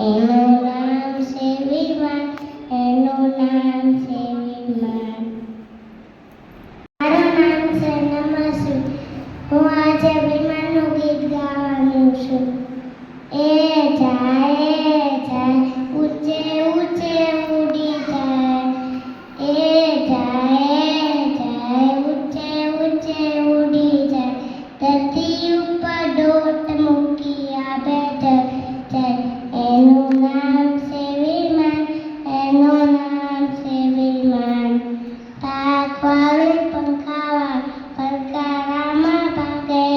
એનું નામ છે વિમાન, એનું નામ છે વિમાન. મારું નામ છે નમસ્વી, હું આજે વિમાનનું ગીત ગાવાનું છું. એ જાય ઊંચે ઊંચે ઉડી જાય. એ જાય ઊંચે ઊંચે ઉડી જાય. ધરતી ઉપર દોટ મૂકી આવે જાય. એનું નામ છે વિમાન, એનું નામ છે વિમાન. પાખવાળું પંખાવાળું પરકારામાં ભાગે.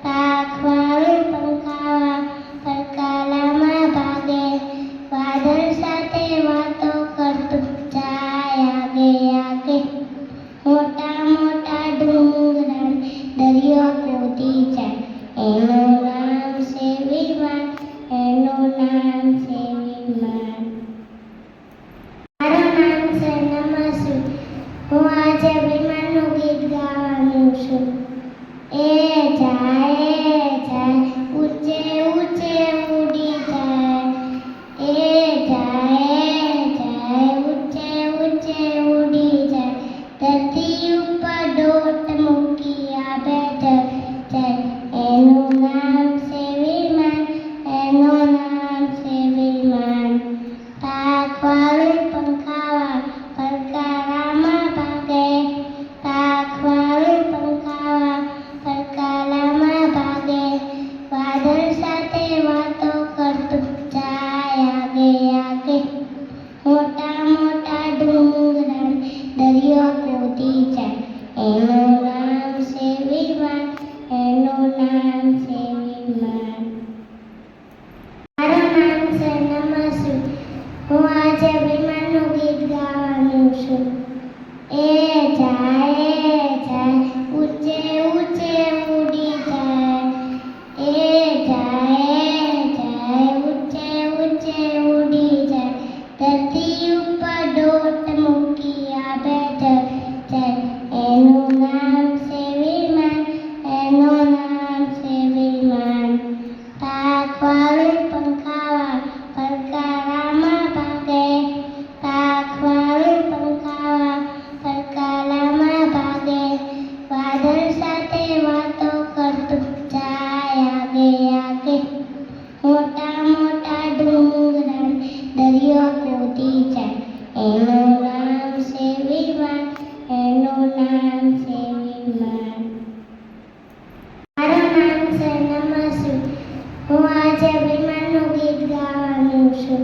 પાખવાળું પંખાવાળું પરકારામાં ભાગે. વાદળ સાથે વાતો કરતું જાય આગે આગે. મોટા મોટા ડુંગરા દરિયો કૂદી જાય. એનું નામ છે વિમાન, એનું નામ છે વિમાન. મારું નામ છે નમસ્વી, હું આજે વિમાનનું ગીત ગાવાનું છું. એ જાય ઊંચે ઊંચે ઉડી જાય. એ જાય ઊંચે ઊંચે ઉડી જાય. ધરતી ઉપર દોટ મૂકી આવે જાય. એનું નામ છે વિમાન, એનું નામ છે વિમાન. પાખવાળું પંખાવાળું પરકારામાં ભાગે. પાખવાળું પંખાવાળું પરકારામાં ભાગે. વાદળ સાથે વાતો કરતું જાય આગે આગે. મોટા મોટા ડુંગરા દરિયો કૂદી જાય. એનું નામ છે વિમાન, એનું નામ છે વિમાન. મારું નામ છે નમસ્વી, હું આજે વિમાનનું ગીત ગાવાનું છું. એ જાય ઊંચે ઊંચે ઉડી જાય. એ જાય ઊંચે ઊંચે ઉડી જાય. ધરતી ઉપર દોટ મૂકી આવે જાય. એનું નામ છે વિમાન, એનું નામ છે વિમાન. પાખવાળું પંખાવાળું પરકારામાં ભાગે. પાખવાળું પંખાવાળું પરકારામાં ભાગે. વાદળ સાથે વાતો કરતું જાય આગે આગે. મોટા મોટા ડુંગરા દરિયો કૂદી જાય. એનું નામ છે વિમાન, એનું નામ છે વિમાન. મારું નામ છે નમસ્વી, હું આજે વિમાનનું ગીત ગાવાનું છું.